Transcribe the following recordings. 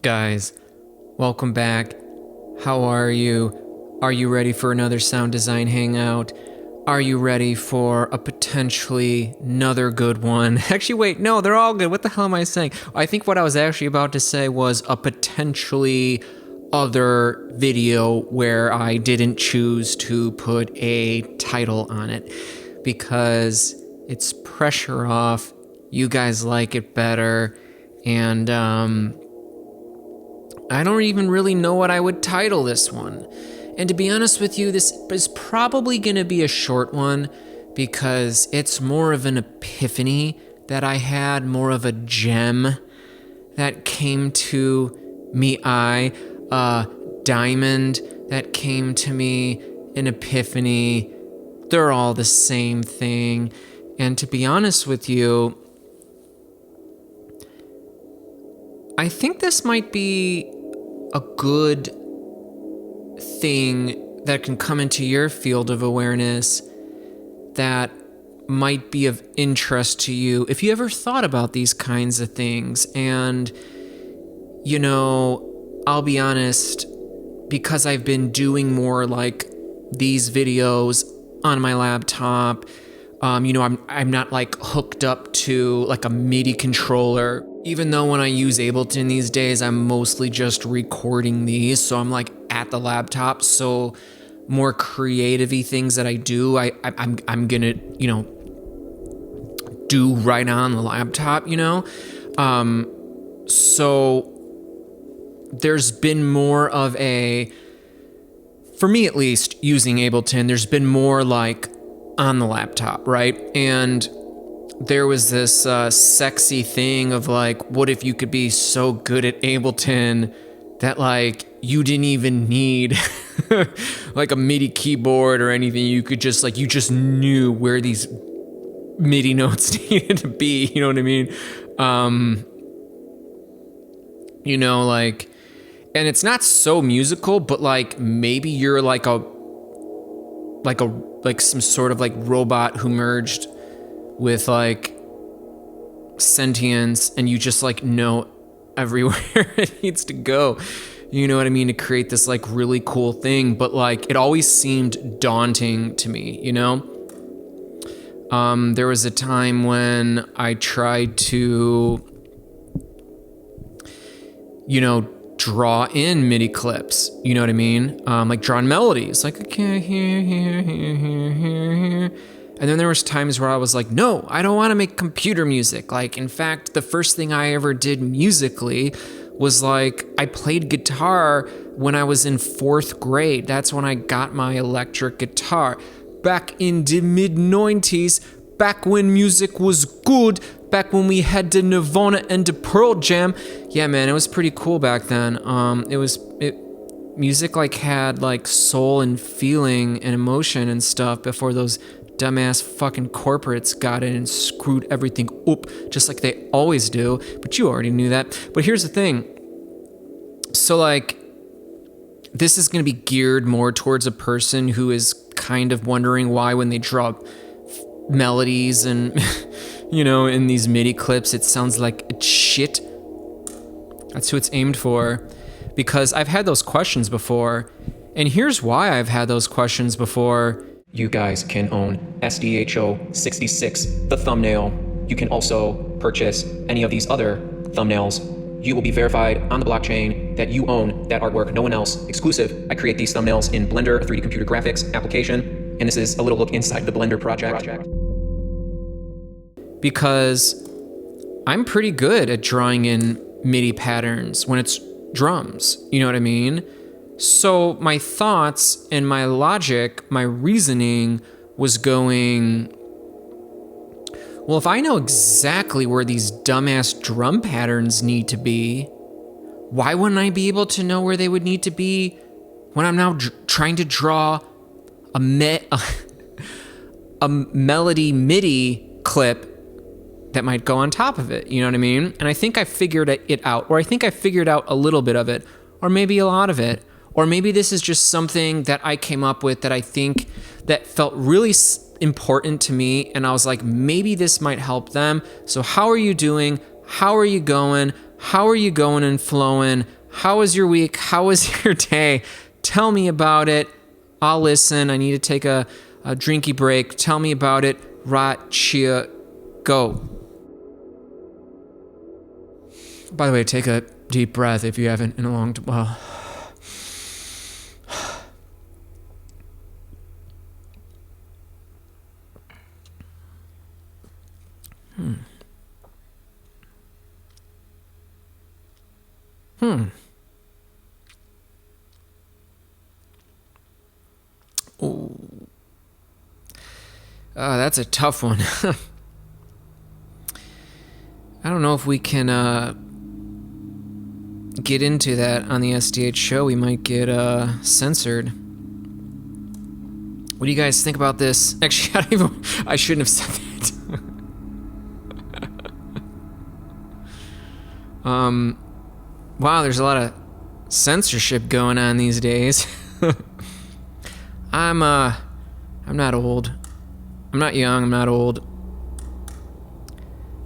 Guys, welcome back. How are you? Are you ready for another sound design hangout? Are you ready for a potentially another good one? Actually, wait, no, they're all good. What the hell am I saying? I think what I was actually about to say was a potentially other video where I didn't choose to put a title on it because it's pressure off. You guys like it better. And, I don't even really know what I would title this one. And to be honest with you, this is probably going to be a short one because it's more of an epiphany that I had, more of a gem that came to me. Diamond that came to me, an epiphany. They're all the same thing. And to be honest with you, I think this might be a good thing that can come into your field of awareness that might be of interest to you if you ever thought about these kinds of things. And, you know, I'll be honest, because I've been doing more like these videos on my laptop, I'm not like hooked up to like a MIDI controller. Even though when I use Ableton these days, I'm mostly just recording these, so I'm like at the laptop. So more creative-y things that I do, I'm gonna, do right on the laptop, So there's been more of a, for me at least, using Ableton, there's been more like on the laptop, right? And there was this sexy thing of like, what if you could be so good at Ableton that like you didn't even need like a MIDI keyboard or anything. You could just like, you just knew where these MIDI notes needed to be, you know what I mean? And it's not so musical, but like maybe you're like some sort of like robot who merged with like sentience, and you just like know everywhere it needs to go, you know what I mean, to create this like really cool thing. But like it always seemed daunting to me, there was a time when I tried to draw in MIDI clips, you know what I mean, like drawing melodies, like I can't hear. And then there was times where I was like, no, I don't want to make computer music. Like, in fact, the first thing I ever did musically was like, I played guitar when I was in 4th grade. That's when I got my electric guitar. Back in the mid-90s, back when music was good, back when we had the Nirvana and the Pearl Jam. Yeah, man, it was pretty cool back then. Music like had like soul and feeling and emotion and stuff before those dumbass fucking corporates got in and screwed everything up, just like they always do. But you already knew that. But here's the thing. So like, this is going to be geared more towards a person who is kind of wondering why when they draw melodies and, in these MIDI clips, it sounds like shit. That's who it's aimed for. Because I've had those questions before. And here's why I've had those questions before. You guys can own SDHO 66, the thumbnail. You can also purchase any of these other thumbnails. You will be verified on the blockchain that you own that artwork, no one else, exclusive. I create these thumbnails in Blender, a 3D computer graphics application, and this is a little look inside the Blender project. Because I'm pretty good at drawing in MIDI patterns when it's drums, you know what I mean? So my thoughts and my logic, my reasoning was going, well, if I know exactly where these dumbass drum patterns need to be, why wouldn't I be able to know where they would need to be when I'm now trying to draw a melody MIDI clip that might go on top of it, you know what I mean? And I think I figured it out, or I think I figured out a little bit of it, or maybe a lot of it. Or maybe this is just something that I came up with that I think that felt really important to me. And I was like, maybe this might help them. So how are you doing? How are you going? How are you going and flowing? How was your week? How was your day? Tell me about it. I'll listen. I need to take a drinky break. Tell me about it. Right, cheer, go. By the way, take a deep breath if you haven't in a long time. Well, Oh, that's a tough one. I don't know if we can get into that on the SDHO. We might get censored. What do you guys think about this? Actually, I shouldn't have said that. Wow, there's a lot of censorship going on these days. I'm not old. I'm not young, I'm not old.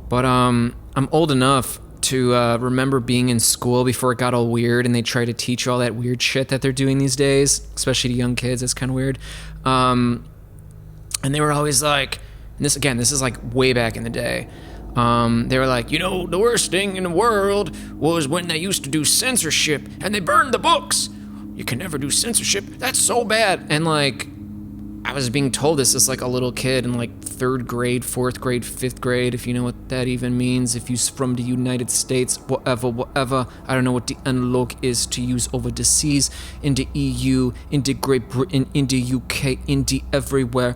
But I'm old enough to remember being in school before it got all weird and they try to teach all that weird shit that they're doing these days, especially to young kids. It's kind of weird. And they were always like, and this is like way back in the day. They were like, you know, the worst thing in the world was when they used to do censorship and they burned the books. You can never do censorship. That's so bad. And like, I was being told this as like a little kid in like 3rd grade, 4th grade, 5th grade, if you know what that even means. If you're from the United States, whatever. I don't know what the analog is to use over the seas, in the EU, in the Great Britain, in the UK, in the everywhere.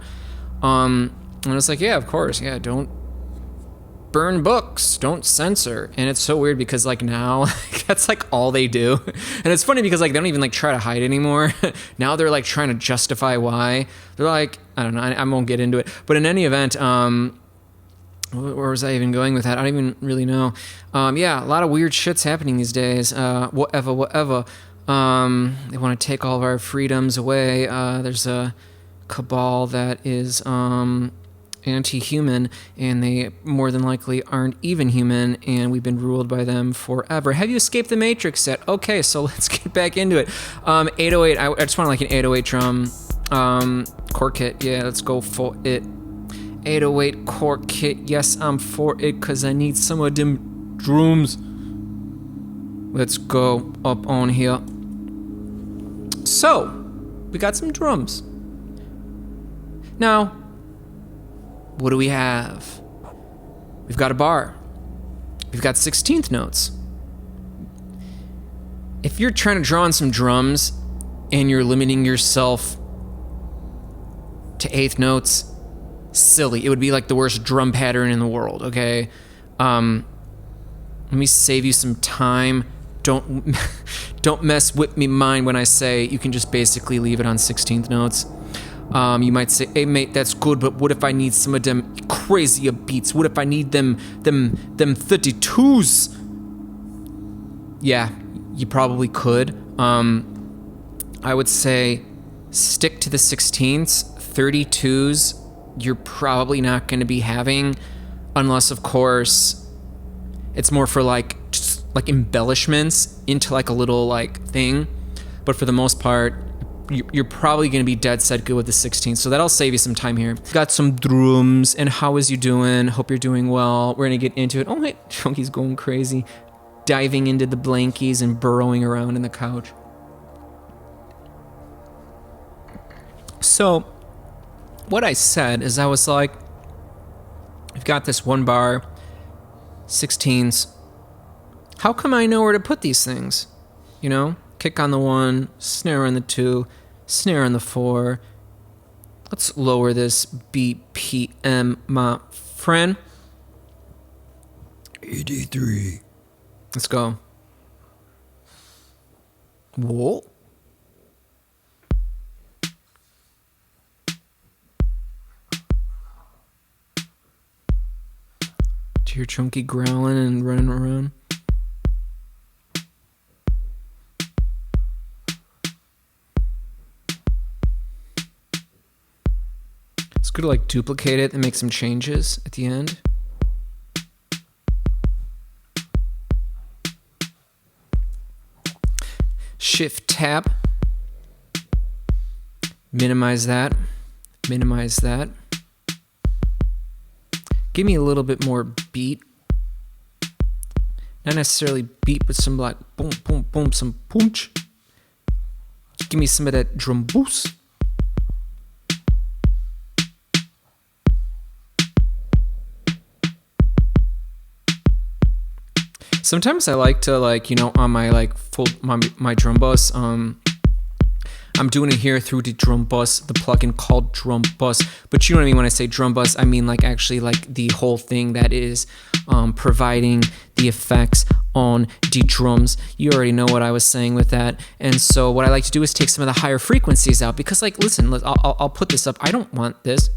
And it's like, yeah, of course, yeah, don't burn books, don't censor. And it's so weird because like now that's like all they do. And it's funny because like they don't even like try to hide anymore. Now they're like trying to justify why. They're like, I don't know, I won't get into it. But in any event, where was I even going with that? I don't even really know. Yeah, a lot of weird shit's happening these days. Whatever. They want to take all of our freedoms away. There's a cabal that is anti-human, and they more than likely aren't even human, and we've been ruled by them forever. Have you escaped the Matrix yet? Okay, so let's get back into it. 808, I just want like an 808 drum core kit. Yeah, let's go for it. 808 core kit. Yes, I'm for it because I need some of them drums. Let's go up on here. So, we got some drums. Now, what do we have? We've got a bar. We've got 16th notes. If you're trying to draw on some drums and you're limiting yourself to 8th notes, silly. It would be like the worst drum pattern in the world, okay? Let me save you some time. Don't mess with me mind when I say you can just basically leave it on 16th notes. You might say, hey mate, that's good, but what if I need some of them crazier beats? What if I need them 32s? Yeah, you probably could. I would say stick to the 16ths. 32s, you're probably not going to be having, unless of course it's more for like just like embellishments into like a little like thing. But for the most part, you're probably going to be dead set good with the 16th. So that'll save you some time here. Got some drums, and how is you doing? Hope you're doing well. We're going to get into it. Oh my, Chunky's going crazy. Diving into the blankies and burrowing around in the couch. So, what I said is I was like, I've got this one bar, 16s. How come I know where to put these things? You know? Kick on the 1, snare on the 2, snare on the 4. Let's lower this BPM, my friend. 83. Let's go. Whoa. To your Chunky growling and running around. Good to like duplicate it and make some changes at the end. Shift tab. Minimize that. Minimize that. Give me a little bit more beat. Not necessarily beat, but some like boom, boom, boom, some punch. Give me some of that drum boost. Sometimes I like to on my my drum bus, I'm doing it here through the drum bus, the plugin called Drum Bus. But you know what I mean when I say drum bus, I mean actually the whole thing that is providing the effects on the drums. You already know what I was saying with that. And so what I like to do is take some of the higher frequencies out because listen, I'll put this up. I don't want this.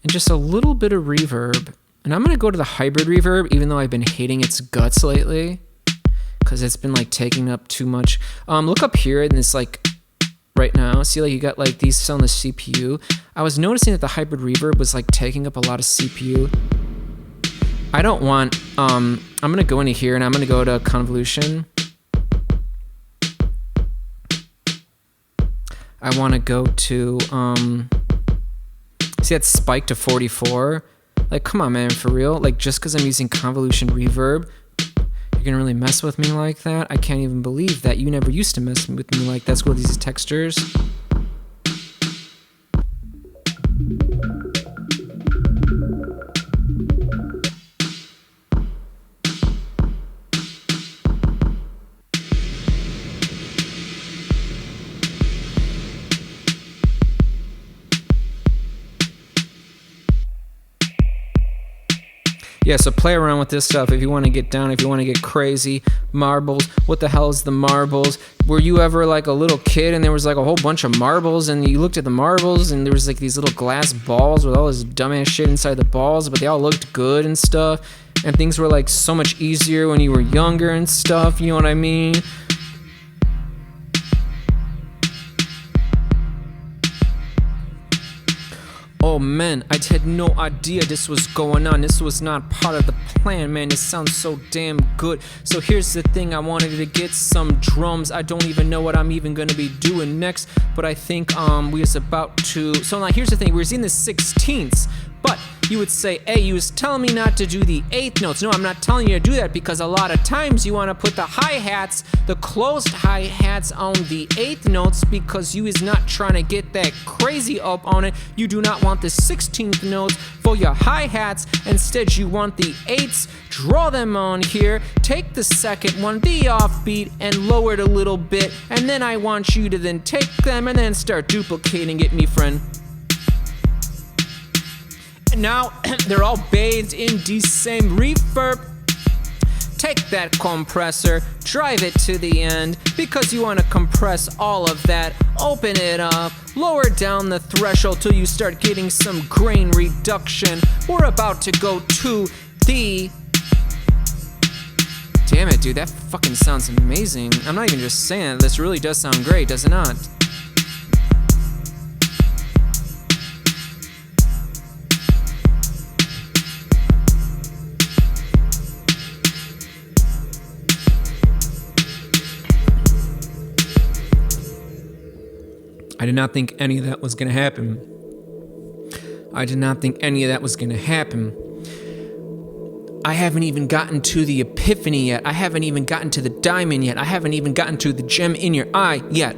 And just a little bit of reverb. And I'm going to go to the hybrid reverb, even though I've been hating its guts lately, because it's been taking up too much. Look up here and it's right now, see you got these on the CPU. I was noticing that the hybrid reverb was taking up a lot of CPU. I don't want, I'm going to go into here and I'm going to go to convolution. I want to go to, see that spike to 44? Come on, man, for real? Just because I'm using convolution reverb, you're gonna really mess with me like that? I can't even believe that. You never used to mess with me like that. Let's go with these textures. Yeah, so play around with this stuff if you want to get down, if you want to get crazy. Marbles, what the hell is the marbles? Were you ever a little kid and there was a whole bunch of marbles and you looked at the marbles and there was these little glass balls with all this dumbass shit inside the balls, but they all looked good and stuff, and things were so much easier when you were younger and stuff, you know what I mean? Oh man, I had no idea this was going on. This was not part of the plan, man. It sounds so damn good. So here's the thing, I wanted to get some drums. I don't even know what I'm even gonna be doing next, but I think we was about to. So now here's the thing, we was in the 16ths, but you would say, hey, you was telling me not to do the 8th notes. No, I'm not telling you to do that because a lot of times you want to put the hi-hats, the closed hi-hats on the 8th notes because you is not trying to get that crazy up on it. You do not want the 16th notes for your hi-hats. Instead, you want the 8s. Draw them on here. Take the second one, the offbeat, and lower it a little bit. And then I want you to then take them and then start duplicating it, me friend. Now they're all bathed in the same reverb. Take that compressor, drive it to the end because you want to compress all of that. Open it up, lower down the threshold till you start getting some grain reduction. We're about to go to the... Damn it, dude, that fucking sounds amazing. I'm not even just saying it, this really does sound great, does it not? I did not think any of that was going to happen. I did not think any of that was going to happen. I haven't even gotten to the epiphany yet. I haven't even gotten to the diamond yet. I haven't even gotten to the gem in your eye yet.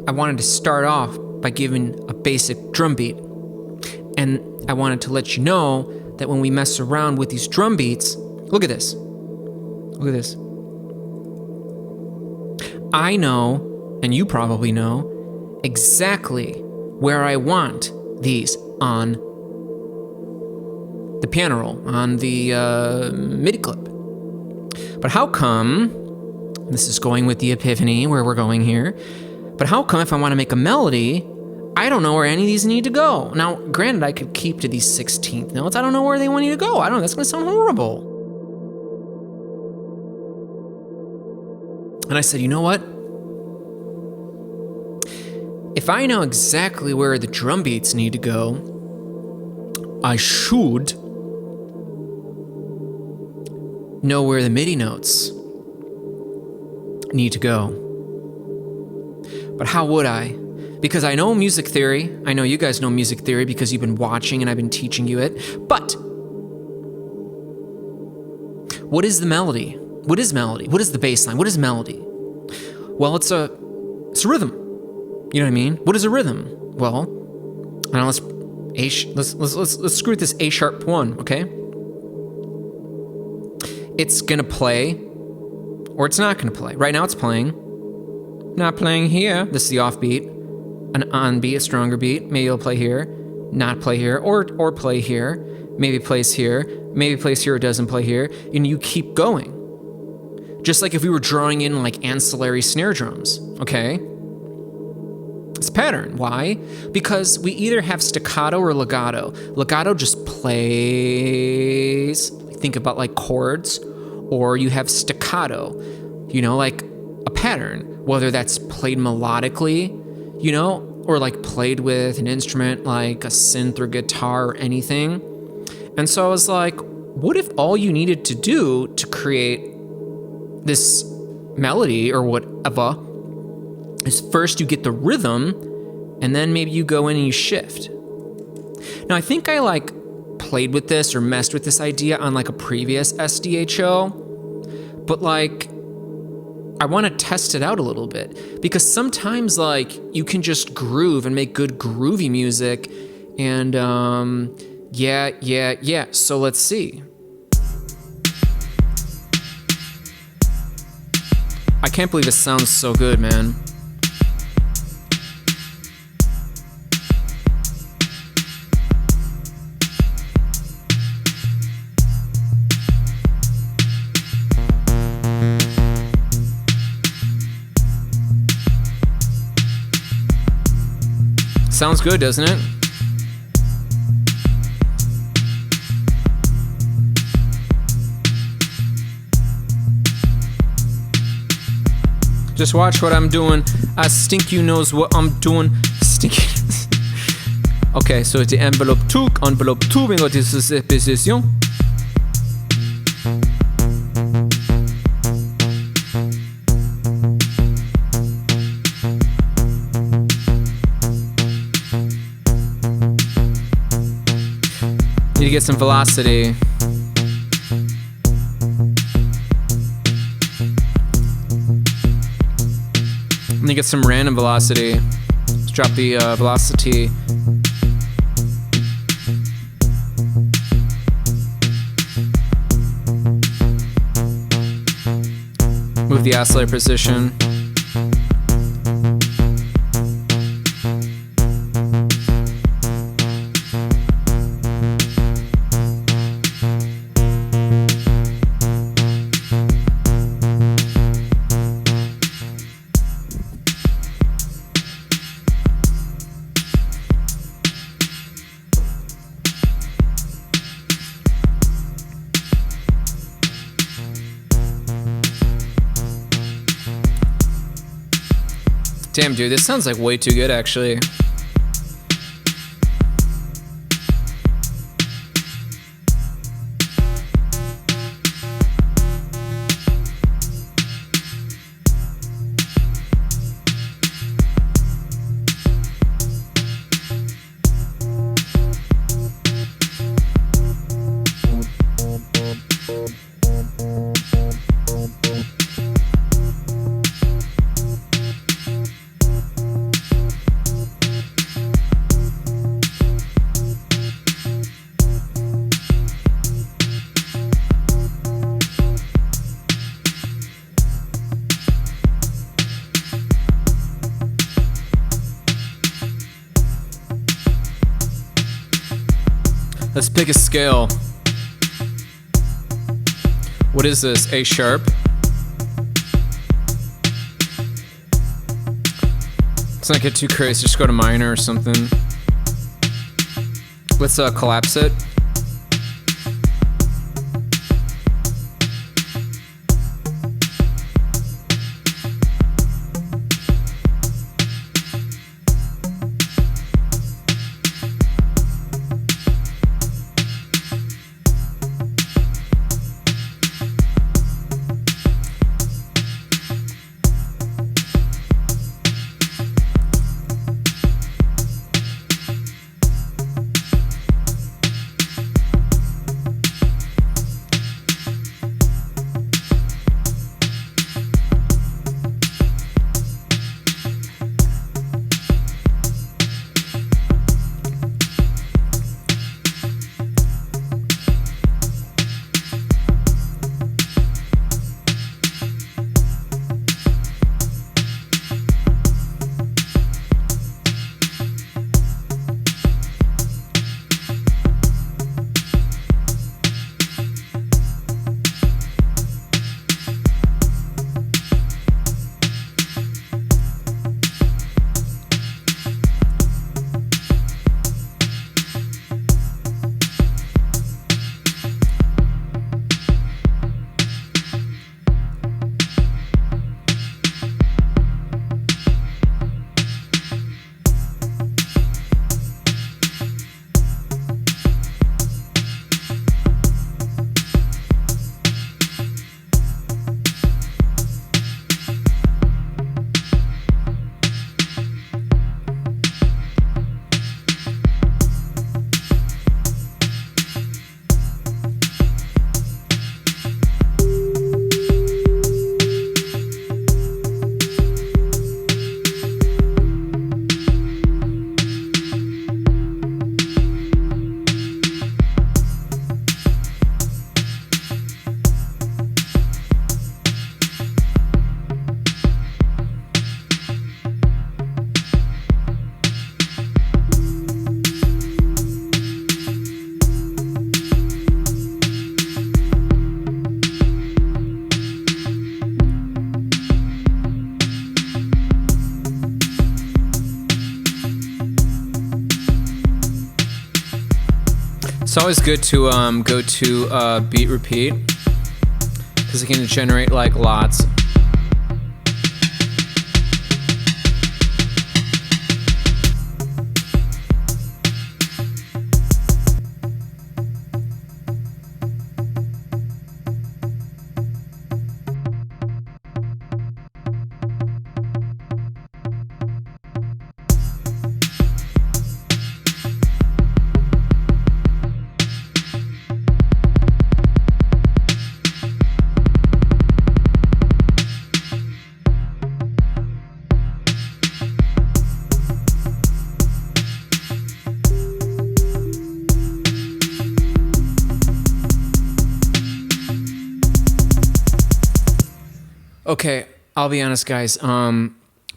I wanted to start off by giving a basic drum beat. And I wanted to let you know that when we mess around with these drum beats, look at this. Look at this. I know, and you probably know, exactly where I want these on the piano roll, on the MIDI clip. But how come, this is going with the epiphany where we're going here, but how come if I want to make a melody, I don't know where any of these need to go? Now, granted, I could keep to these 16th notes. I don't know where they want you to go. I don't know, that's going to sound horrible. And I said, you know what? if I know exactly where the drum beats need to go, I should know where the MIDI notes need to go. But how would I? Because I know music theory. I know you guys know music theory because you've been watching and I've been teaching you it. But what is the melody? What is melody? What is the bass line? What is melody? Well, it's a rhythm. You know what I mean? What is a rhythm? Well, now let's screw with this A sharp 1, okay? It's gonna play, or it's not gonna play. Right now it's playing. Not playing here. This is the offbeat. An on beat, a stronger beat. Maybe it'll play here, not play here, or play here. Maybe it plays here. Maybe it plays here or doesn't play here. And you keep going. Just like if we were drawing in like ancillary snare drums, okay? It's a pattern. Why? Because we either have staccato or legato. Legato just plays, think about like chords, or you have staccato, you know, like a pattern, whether that's played melodically, you know, or like played with an instrument like a synth or guitar or anything. And so I was like, what if all you needed to do to create this melody or whatever is first you get the rhythm and then maybe you go in and you shift. Now I think I like played with this or messed with this idea on like a previous SDHO, but like I want to test it out a little bit because sometimes like you can just groove and make good groovy music and yeah. So let's see. I can't believe it sounds so good, man. Sounds good, doesn't it? Just watch what I'm doing. I stink you knows what I'm doing. Stinky. Ok, so c'était enveloppe 2, enveloppe 2, vengo de cette position. Need to get some velocity. I'm gonna get some random velocity. Let's drop the velocity. Move the oscillator position. Damn, dude, this sounds like way too good, actually. Let's pick a scale. What is this? A sharp? Let's not get too crazy. Just go to minor or something. Let's collapse it. It's always good to go to beat repeat because it can generate like lots. Okay, I'll be honest, guys.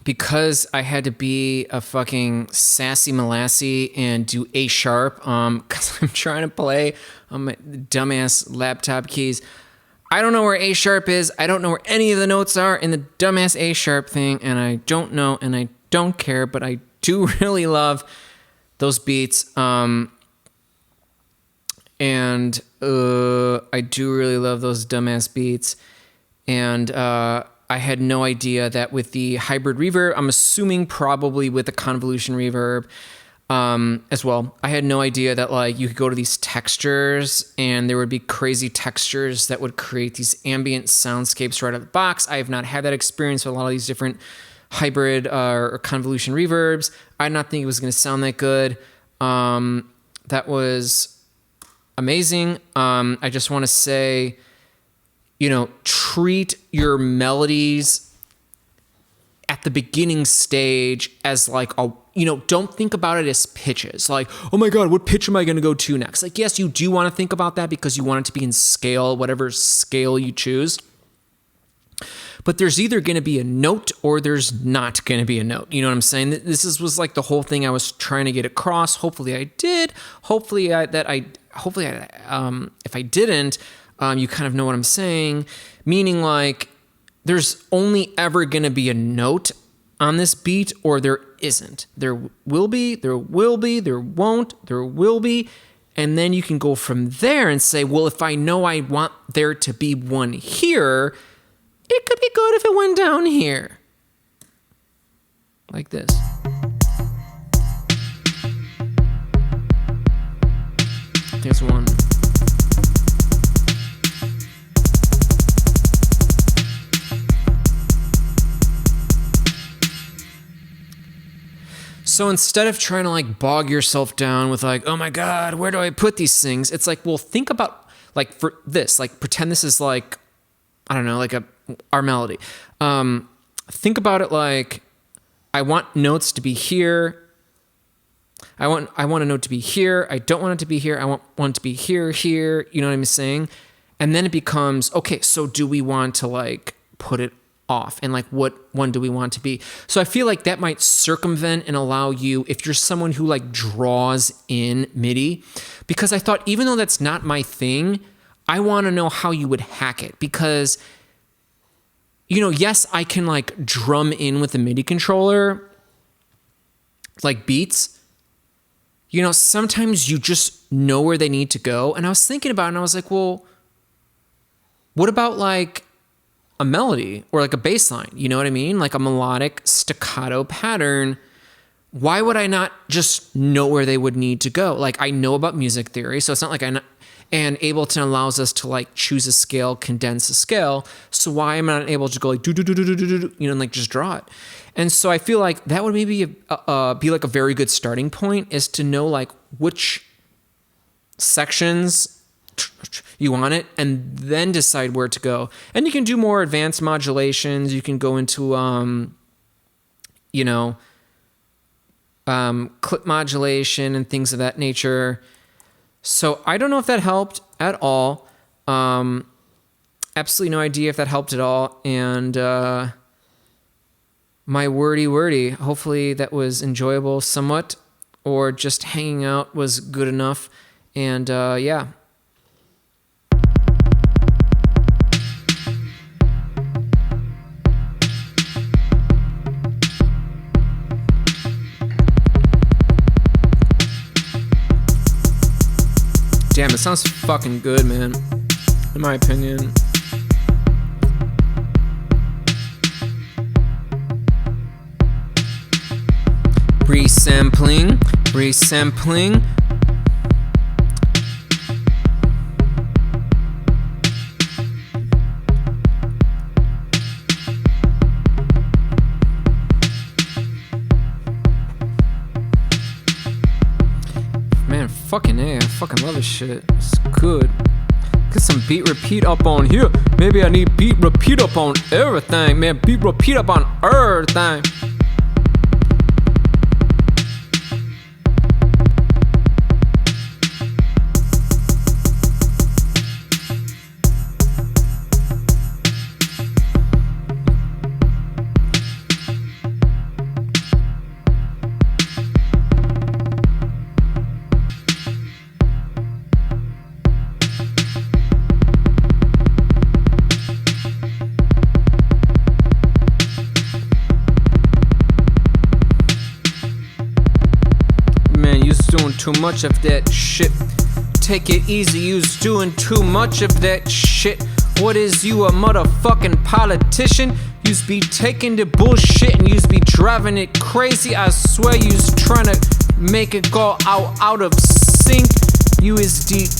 Because I had to be a fucking sassy molassie and do A sharp, because I'm trying to play on my dumbass laptop keys. I don't know where A sharp is. I don't know where any of the notes are in the dumbass A sharp thing, and I don't know, and I don't care, but I do really love those beats. I do really love those dumbass beats. And I had no idea that with the hybrid reverb, I'm assuming probably with the convolution reverb as well, I had no idea that like you could go to these textures and there would be crazy textures that would create these ambient soundscapes right out of the box. I have not had that experience with a lot of these different hybrid or convolution reverbs. I did not think it was going to sound that good. That was amazing. I just want to say, treat your melodies at the beginning stage as like don't think about it as pitches. Like, oh my God, what pitch am I going to go to next? Like, yes, you do want to think about that because you want it to be in scale, whatever scale you choose. But there's either going to be a note or there's not going to be a note. You know what I'm saying? Was like the whole thing I was trying to get across. Hopefully I did. Hopefully if I didn't, you kind of know what I'm saying, meaning like there's only ever going to be a note on this beat or there isn't. There will be, there won't, there will be. And then you can go from there and say, well, if I know I want there to be one here, it could be good if it went down here. Like this. There's one. So instead of trying to like bog yourself down with like, oh my God, where do I put these things? It's like, well, think about like for this, like pretend this is like, I don't know, like our melody. Think about it like I want notes to be here. I want a note to be here. I don't want it to be here. I want it to be here. You know what I'm saying? And then it becomes, okay, so do we want to like put it off and like what one do we want to be? So I feel like that might circumvent and allow you, if you're someone who like draws in MIDI, because I thought even though that's not my thing, I want to know how you would hack it because, yes, I can like drum in with the MIDI controller, like beats, sometimes you just know where they need to go. And I was thinking about it and I was like, well, what about like a melody or like a bass line, you know what I mean? Like a melodic staccato pattern. Why would I not just know where they would need to go? Like I know about music theory, so it's not like and Ableton allows us to like choose a scale, condense a scale. So why am I not able to go like do, and like just draw it? And so I feel like that would maybe be like a very good starting point is to know like which sections you want it, and then decide where to go. And you can do more advanced modulations. You can go into, clip modulation and things of that nature. So I don't know if that helped at all. Absolutely no idea if that helped at all. And my wordy. Hopefully that was enjoyable somewhat, or just hanging out was good enough. And yeah. Damn, it sounds fucking good, man. In my opinion. Resampling. Man, fucking A, I fucking love this shit. It's good. Get some beat repeat up on here. Maybe I need beat repeat up on everything, man. Beat repeat up on everything. Doing too much of that shit. Take it easy, you's doing too much of that shit. What is you, a motherfucking politician? You's be taking the bullshit and you's be driving it crazy. I swear you's trying to make it go out of sync. You is deep.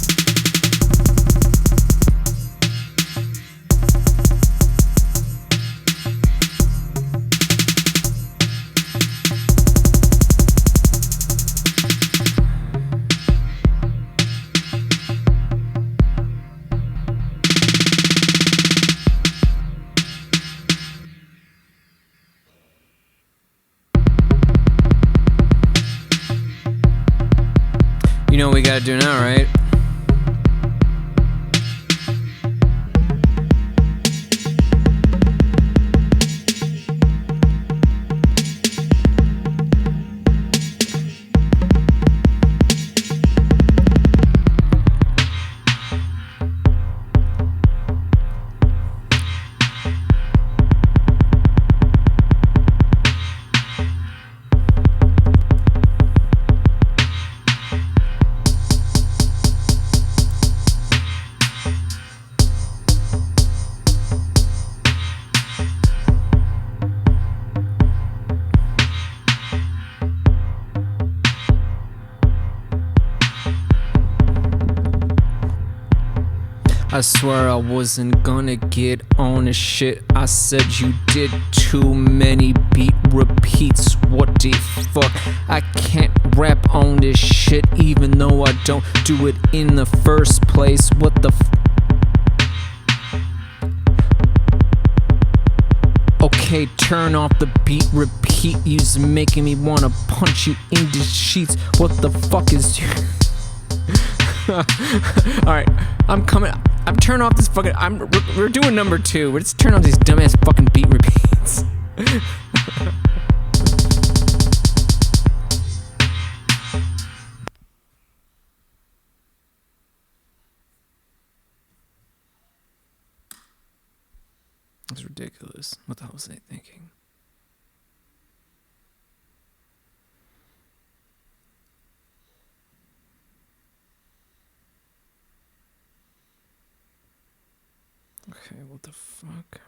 You know what we gotta do now, right? I swear I wasn't gonna get on this shit. I said you did too many beat repeats. What the fuck? I can't rap on this shit even though I don't do it in the first place. What the Okay, turn off the beat repeat. You's making me wanna punch you in the sheets. What the fuck is you? Alright, I'm coming. I'm turning off this fucking. We're doing number 2. Let's turn off these dumbass fucking beat repeats. That's ridiculous. What the hell was I thinking? Okay, what the fuck?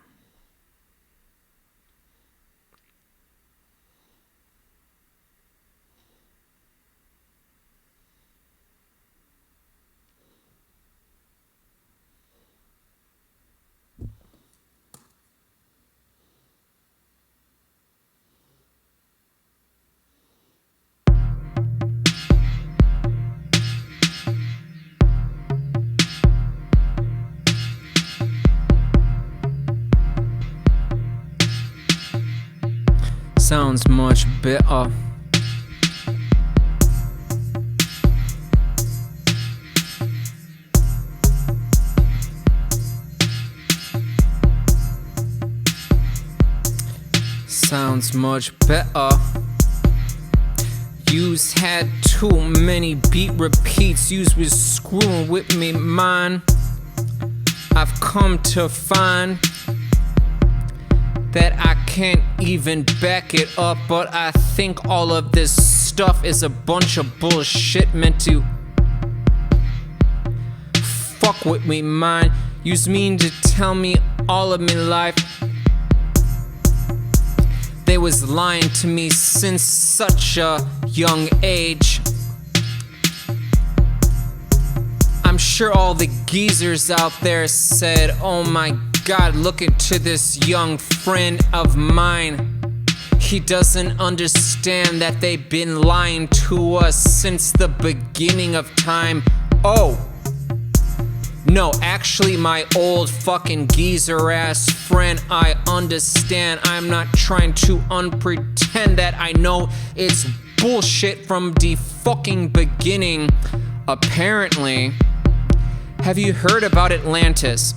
Sounds much better. Sounds much better. You's had too many beat repeats. You's was screwing with me, man. I've come to find that I can't even back it up, but I think all of this stuff is a bunch of bullshit meant to fuck with me, man. You's mean to tell me all of me life. They was lying to me since such a young age. I'm sure all the geezers out there said, oh my God, look into this young friend of mine. He doesn't understand that they've been lying to us since the beginning of time. Oh, no, actually my old fucking geezer ass friend, I understand. I'm not trying to unpretend that I know it's bullshit from the fucking beginning. Apparently, have you heard about Atlantis?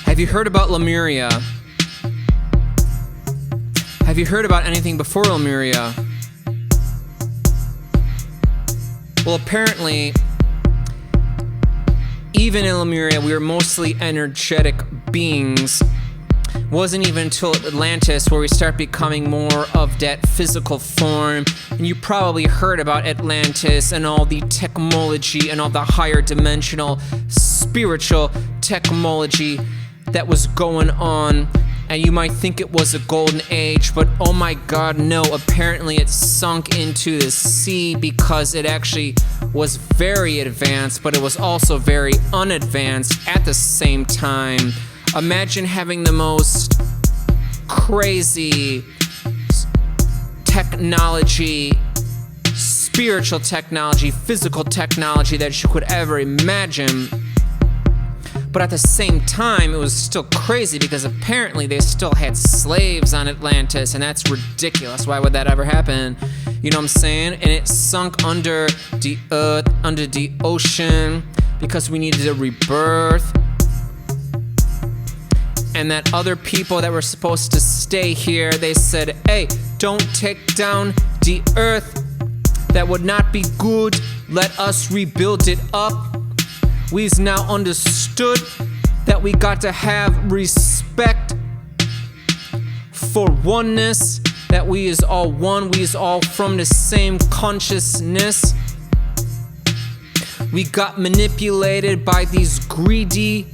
Have you heard about Lemuria? Have you heard about anything before Lemuria? Well, apparently, even in Lemuria, we were mostly energetic beings. It wasn't even until Atlantis where we start becoming more of that physical form. And you probably heard about Atlantis and all the technology and all the higher dimensional spiritual technology that was going on. And you might think it was a golden age, but oh my God, no, apparently it sunk into the sea because it actually was very advanced, but it was also very unadvanced at the same time. Imagine having the most crazy technology, spiritual technology, physical technology that you could ever imagine. But at the same time, it was still crazy because apparently they still had slaves on Atlantis, and that's ridiculous. Why would that ever happen? You know what I'm saying? And it sunk under the earth, under the ocean, because we needed a rebirth. And that other people that were supposed to stay here, they said, hey, don't take down the earth. That would not be good. Let us rebuild it up. We's now understood that we got to have respect for oneness, that we is all one, we is all from the same consciousness. We got manipulated by these greedy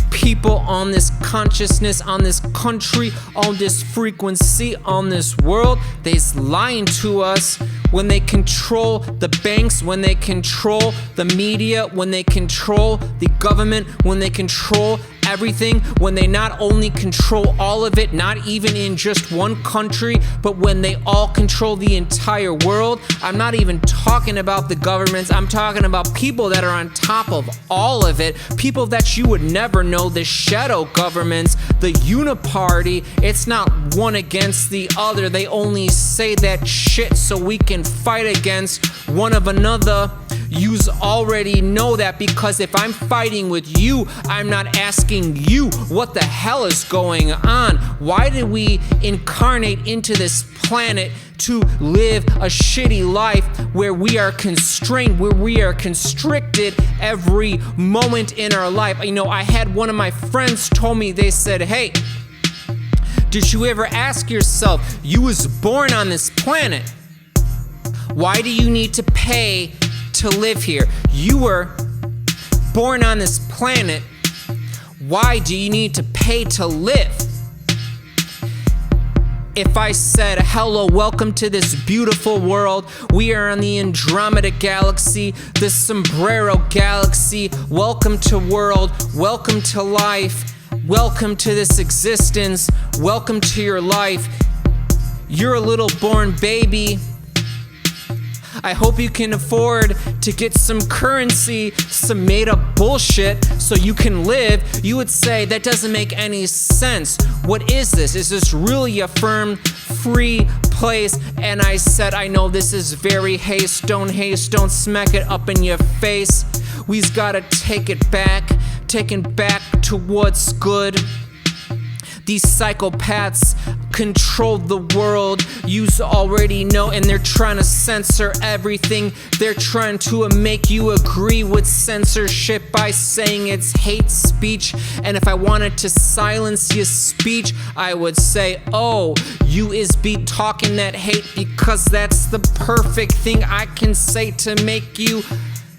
people on this consciousness, on this country, on this frequency, on this world. They's lying to us when they control the banks, when they control the media, when they control the government, when they control everything, when they not only control all of it, not even in just one country, but when they all control the entire world. I'm not even talking about the governments, I'm talking about people that are on top of all of it, people that you would never know, the shadow governments, the uniparty. It's not one against the other. They only say that shit so we can fight against one of another. Yous already know that, because if I'm fighting with you, I'm not asking you what the hell is going on. Why did we incarnate into this planet to live a shitty life where we are constrained, where we are constricted every moment in our life? You know, I had one of my friends told me, they said, hey, did you ever ask yourself, you was born on this planet, why do you need to pay to live here? You were born on this planet. Why do you need to pay to live? If I said, hello, welcome to this beautiful world, we are in the Andromeda Galaxy, the Sombrero Galaxy, welcome to world, welcome to life, welcome to this existence, welcome to your life. You're a little born baby. I hope you can afford to get some currency, some made up bullshit so you can live. You would say that doesn't make any sense. What is this? Is this really a firm, free place? And I said, I know this is very haste, don't smack it up in your face. We've gotta take it back to what's good. These psychopaths control the world, you already know, and they're trying to censor everything. They're trying to make you agree with censorship by saying it's hate speech. And if I wanted to silence your speech, I would say, oh, you is be talking that hate, because that's the perfect thing I can say to make you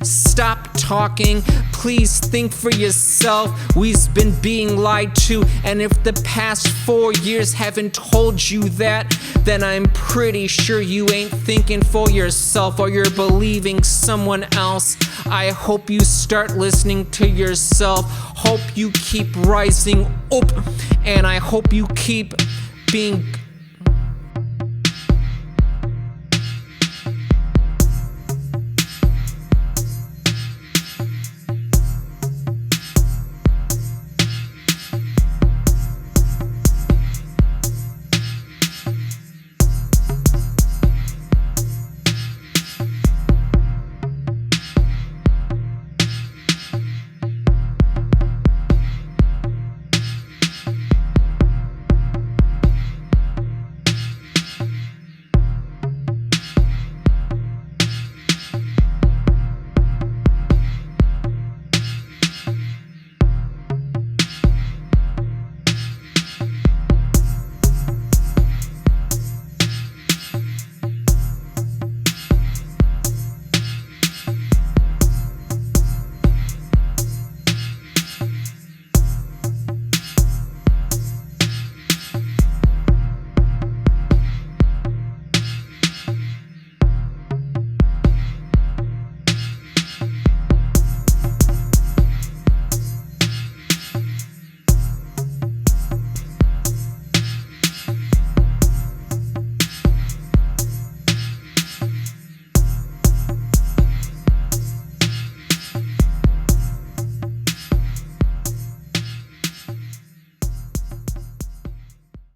Stop talking, please think for yourself. We've been being lied to, and if the past 4 years haven't told you that, then I'm pretty sure you ain't thinking for yourself, or you're believing someone else. I hope you start listening to yourself. Hope you keep rising up, and I hope you keep being